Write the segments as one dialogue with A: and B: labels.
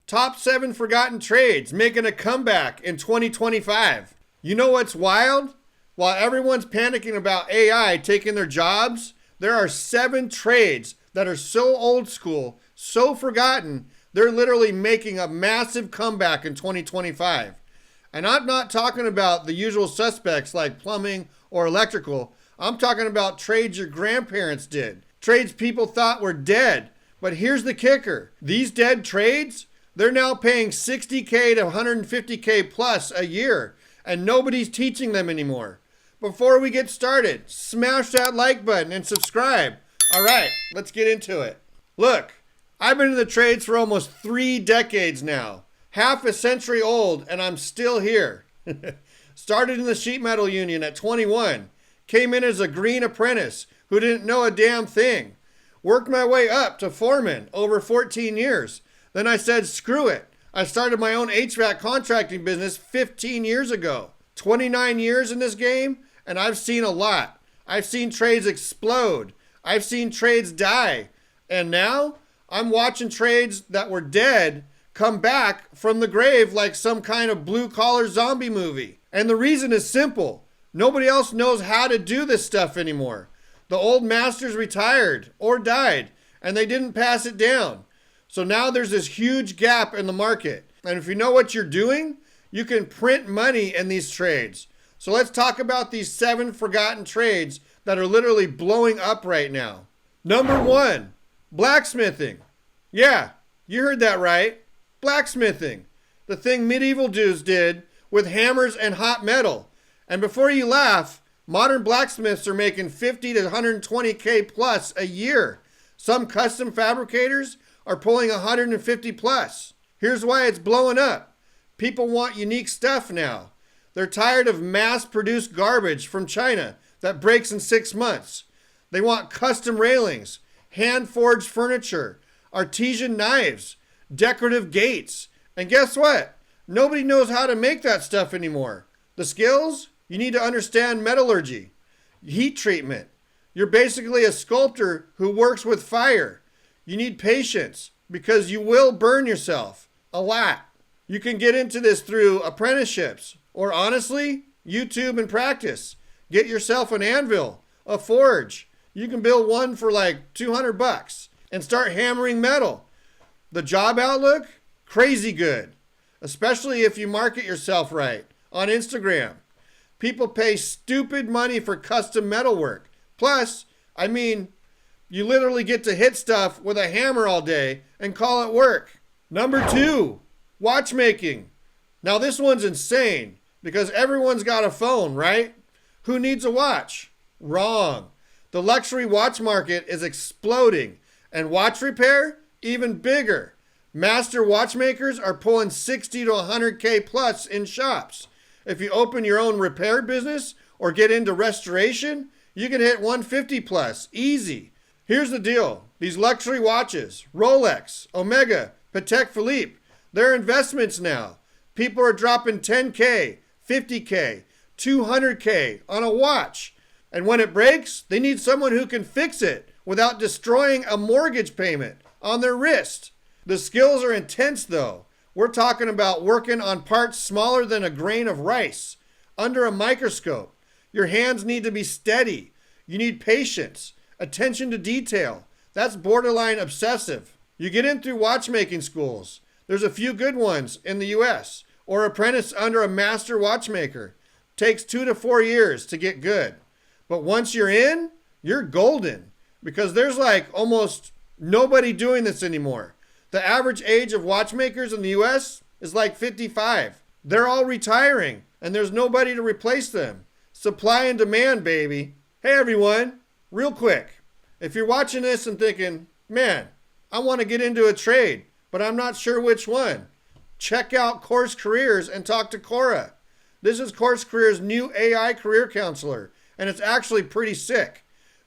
A: Top 7 forgotten trades making a comeback in 2025. You know what's wild? While everyone's panicking about AI taking their jobs, there are 7 trades that are so old school, so forgotten, they're literally making a massive comeback in 2025. And I'm not talking about the usual suspects like plumbing or electrical. I'm talking about trades your grandparents did, trades people thought were dead. But here's the kicker. These dead trades, they're now paying $60K to $150K plus a year, and nobody's teaching them anymore. Before we get started, smash that like button and subscribe. All right, let's get into it. Look, I've been in the trades for almost 3 decades now, half a century old, and I'm still here. Started in the sheet metal union at 21, came in as a green apprentice who didn't know a damn thing. Worked my way up to foreman over 14 years. Then I said, screw it. I started my own HVAC contracting business 15 years ago. 29 years in this game, and I've seen a lot. I've seen trades explode. I've seen trades die. And now I'm watching trades that were dead come back from the grave like some kind of blue-collar zombie movie. And the reason is simple. Nobody else knows how to do this stuff anymore. The old masters retired or died, and they didn't pass it down. So now there's this huge gap in the market. And if you know what you're doing, you can print money in these trades. So let's talk about these 7 forgotten trades that are literally blowing up right now. Number 1, blacksmithing. Yeah, you heard that right. Blacksmithing. The thing medieval dudes did with hammers and hot metal. And before you laugh, modern blacksmiths are making $50 to $120K plus a year. Some custom fabricators are pulling $150 plus. Here's why it's blowing up. People want unique stuff now. They're tired of mass-produced garbage from China that breaks in 6 months. They want custom railings, hand-forged furniture, artesian knives, decorative gates. And guess what? Nobody knows how to make that stuff anymore. The skills? You need to understand metallurgy, heat treatment. You're basically a sculptor who works with fire. You need patience because you will burn yourself a lot. You can get into this through apprenticeships or honestly, YouTube and practice. Get yourself an anvil, a forge. You can build one for like $200 and start hammering metal. The job outlook, crazy good, especially if you market yourself right on Instagram. People pay stupid money for custom metalwork. Plus, you literally get to hit stuff with a hammer all day and call it work. Number 2, watchmaking. Now this one's insane because everyone's got a phone, right? Who needs a watch? Wrong. The luxury watch market is exploding and watch repair, even bigger. Master watchmakers are pulling 60 to 100K plus in shops. If you open your own repair business or get into restoration, you can hit 150 plus, easy. Here's the deal. These luxury watches, Rolex, Omega, Patek Philippe, they're investments now. People are dropping 10K, 50K, 200K on a watch. And when it breaks, they need someone who can fix it without destroying a mortgage payment on their wrist. The skills are intense though. We're talking about working on parts smaller than a grain of rice, under a microscope. Your hands need to be steady. You need patience, attention to detail. That's borderline obsessive. You get in through watchmaking schools. There's a few good ones in the US, or apprentice under a master watchmaker. Takes 2 to 4 years to get good. But once you're in, you're golden because there's like almost nobody doing this anymore. The average age of watchmakers in the US is like 55. They're all retiring and there's nobody to replace them. Supply and demand, baby. Hey everyone, real quick. If you're watching this and thinking, man, I want to get into a trade, but I'm not sure which one, check out CourseCareers and talk to Coura. This is CourseCareer's new AI career counselor, and it's actually pretty sick.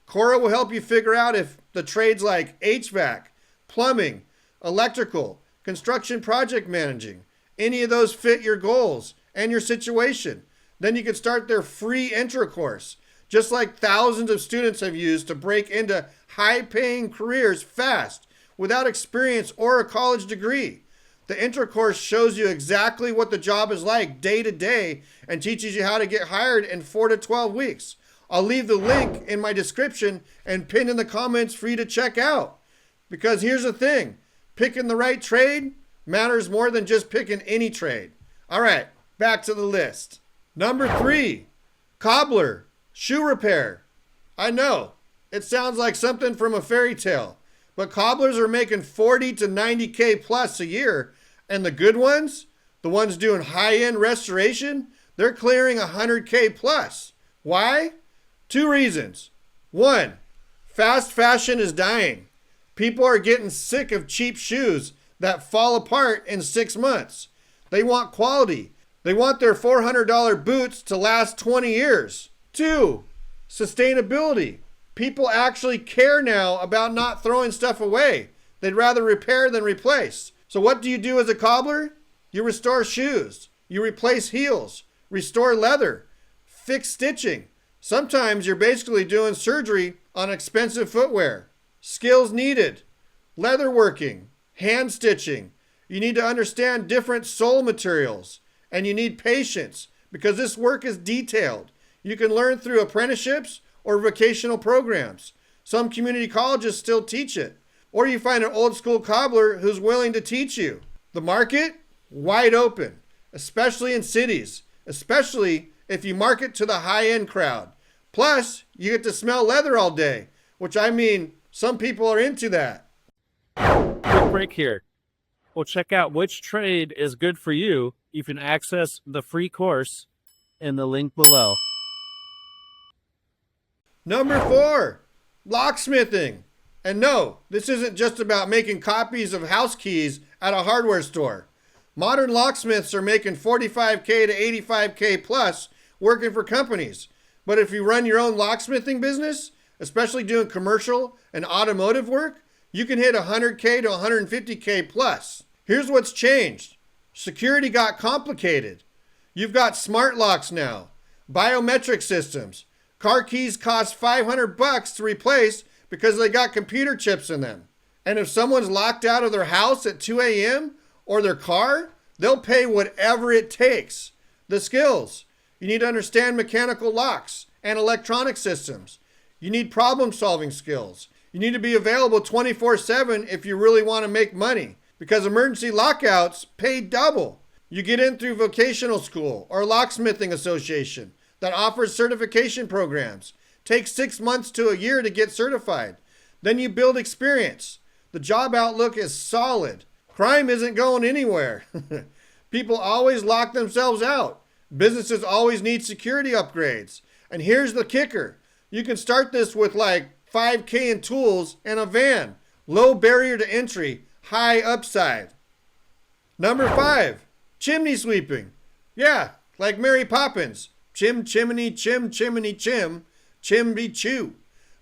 A: Coura will help you figure out if the trades like HVAC, plumbing, electrical, construction project managing, any of those fit your goals and your situation. Then you can start their free intro course, just like thousands of students have used to break into high-paying careers fast without experience or a college degree. The intro course shows you exactly what the job is like day to day and teaches you how to get hired in 4 to 12 weeks. I'll leave the link in my description and pin in the comments for you to check out. Because here's the thing, picking the right trade matters more than just picking any trade. All right, back to the list. Number 3, cobbler, shoe repair. I know, it sounds like something from a fairy tale, but cobblers are making 40 to 90K plus a year, and the good ones, the ones doing high-end restoration, they're clearing 100K plus. Why? 2 reasons. 1, fast fashion is dying. People are getting sick of cheap shoes that fall apart in 6 months. They want quality. They want their $400 boots to last 20 years. 2, sustainability. People actually care now about not throwing stuff away. They'd rather repair than replace. So what do you do as a cobbler? You restore shoes. You replace heels, restore leather, fix stitching. Sometimes you're basically doing surgery on expensive footwear. Skills needed: leatherworking, hand stitching. You need to understand different sole materials, and you need patience because this work is detailed. You can learn through apprenticeships or vocational programs. Some community colleges still teach it. Or you find an old school cobbler who's willing to teach you. The market, wide open, especially in cities, especially if you market to the high-end crowd. Plus, you get to smell leather all day, which I mean, some people are into that.
B: Quick break here. We'll check out which trade is good for you. You can access the free course in the link below.
A: Number 4, locksmithing. And no, this isn't just about making copies of house keys at a hardware store. Modern locksmiths are making 45K to 85K plus working for companies. But if you run your own locksmithing business, especially doing commercial and automotive work, you can hit 100K to 150K plus. Here's what's changed. Security got complicated. You've got smart locks now, biometric systems. Car keys cost $500 to replace because they got computer chips in them. And if someone's locked out of their house at 2 a.m. or their car, they'll pay whatever it takes. The skills. You need to understand mechanical locks and electronic systems. You need problem-solving skills. You need to be available 24/7 if you really want to make money, because emergency lockouts pay double. You get in through vocational school or locksmithing association that offers certification programs. Takes 6 months to a year to get certified. Then you build experience. The job outlook is solid. Crime isn't going anywhere. People always lock themselves out. Businesses always need security upgrades. And here's the kicker. You can start this with like $5K in tools and a van. Low barrier to entry, high upside. Number 5, chimney sweeping. Yeah, like Mary Poppins. Chim, chimney, chim, chimney, chim, chim be chew.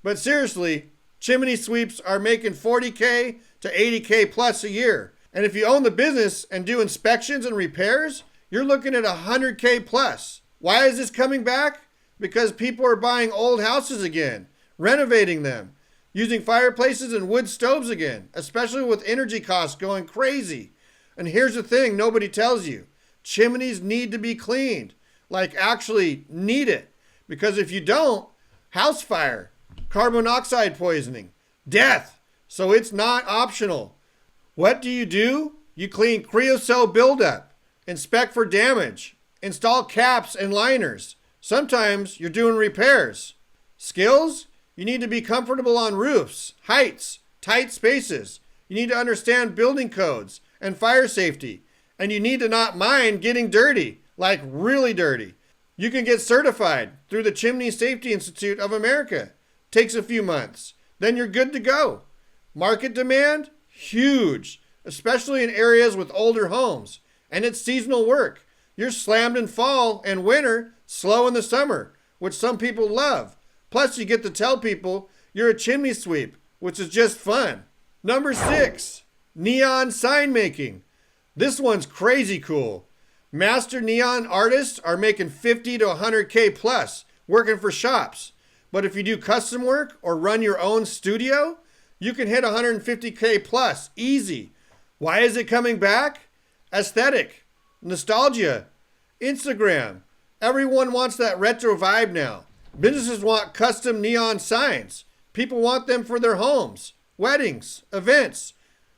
A: But seriously, chimney sweeps are making 40K to 80K plus a year. And if you own the business and do inspections and repairs, you're looking at 100K plus. Why is this coming back? Because people are buying old houses again, renovating them, using fireplaces and wood stoves again, especially with energy costs going crazy. And here's the thing nobody tells you. Chimneys need to be cleaned, like actually need it. Because if you don't, house fire, carbon monoxide poisoning, death. So it's not optional. What do? You clean creosote buildup, inspect for damage, install caps and liners. Sometimes you're doing repairs. Skills? You need to be comfortable on roofs, heights, tight spaces. You need to understand building codes and fire safety. And you need to not mind getting dirty, like really dirty. You can get certified through the Chimney Safety Institute of America. Takes a few months. Then you're good to go. Market demand? Huge, especially in areas with older homes. And it's seasonal work. You're slammed in fall and winter, slow in the summer, which some people love. Plus you get to tell people you're a chimney sweep, which is just fun. Number 6, neon sign making. This one's crazy cool. Master neon artists are making 50 to 100K plus working for shops. But if you do custom work or run your own studio, you can hit 150K plus easy. Why is it coming back? Aesthetic, nostalgia, Instagram. Everyone wants that retro vibe now. Businesses want custom neon signs. People want them for their homes, weddings, events.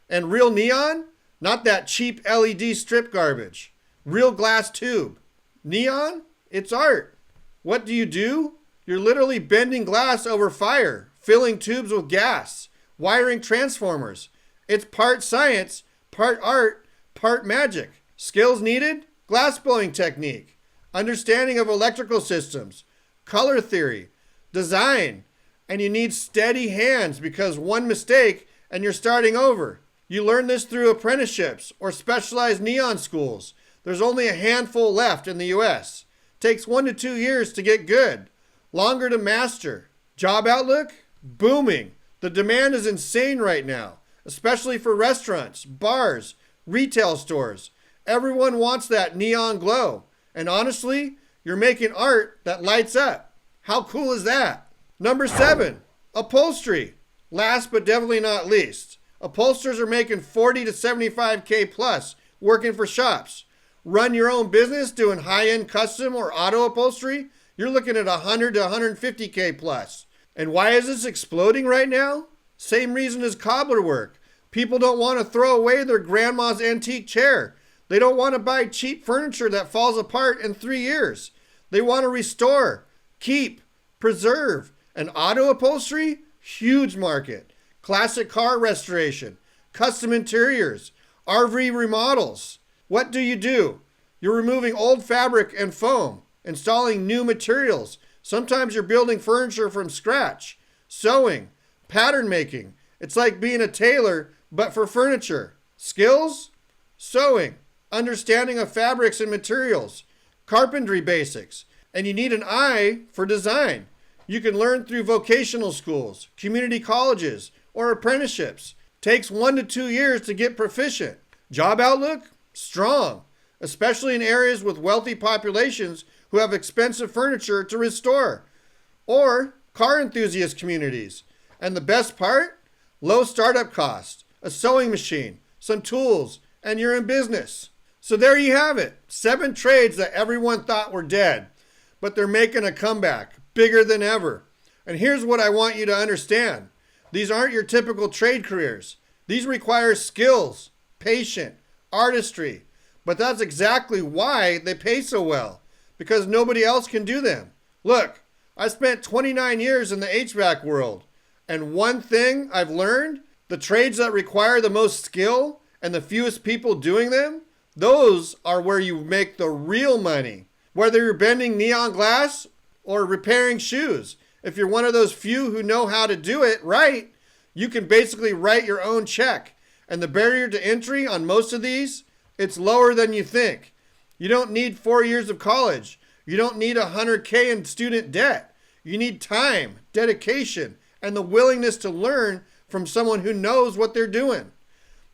A: And real neon? Not that cheap LED strip garbage. Real glass tube. Neon? It's art. What do? You're literally bending glass over fire, filling tubes with gas, wiring transformers. It's part science, part art, part magic. Skills needed? Glass blowing technique, understanding of electrical systems, color theory, design. And you need steady hands because one mistake and you're starting over. You learn this through apprenticeships or specialized neon schools. There's only a handful left in the US. Takes 1 to 2 years to get good, longer to master. Job outlook? Booming. The demand is insane right now, especially for restaurants, bars, retail stores. Everyone wants that neon glow. And honestly, you're making art that lights up. How cool is that? Number 7, upholstery. Last but definitely not least. Upholsterers are making 40 to 75K plus working for shops. Run your own business doing high-end custom or auto upholstery, you're looking at 100 to 150K plus. And why is this exploding right now? Same reason as cobbler work. People don't want to throw away their grandma's antique chair. They don't want to buy cheap furniture that falls apart in 3 years. They want to restore, keep, preserve. And auto upholstery? Huge market. Classic car restoration, custom interiors, RV remodels. What do? You're removing old fabric and foam, installing new materials. Sometimes you're building furniture from scratch, sewing, pattern making. It's like being a tailor, but for furniture. Skills? Sewing, understanding of fabrics and materials, carpentry basics, and you need an eye for design. You can learn through vocational schools, community colleges, or apprenticeships. Takes 1 to 2 years to get proficient. Job outlook? Strong, especially in areas with wealthy populations who have expensive furniture to restore, or car enthusiast communities. And the best part? Low startup cost, a sewing machine, some tools, and you're in business. So there you have it. 7 trades that everyone thought were dead, but they're making a comeback, bigger than ever. And here's what I want you to understand. These aren't your typical trade careers. These require skills, patience, artistry. But that's exactly why they pay so well, because nobody else can do them. Look, I spent 29 years in the HVAC world, and one thing I've learned, the trades that require the most skill and the fewest people doing them, those are where you make the real money. Whether you're bending neon glass or repairing shoes, if you're one of those few who know how to do it right, you can basically write your own check. And the barrier to entry on most of these, it's lower than you think. You don't need 4 years of college. You don't need 100K in student debt. You need time, dedication, and the willingness to learn from someone who knows what they're doing.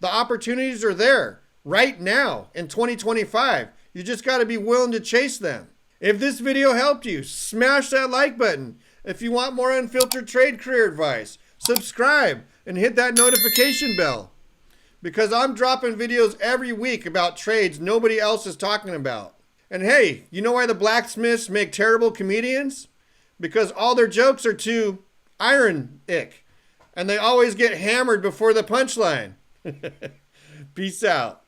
A: The opportunities are there right now in 2025. You just got to be willing to chase them. If this video helped you, smash that like button. If you want more unfiltered trade career advice, subscribe and hit that notification bell. Because I'm dropping videos every week about trades nobody else is talking about. And hey, you know why the blacksmiths make terrible comedians? Because all their jokes are too ironic. And they always get hammered before the punchline. Peace out.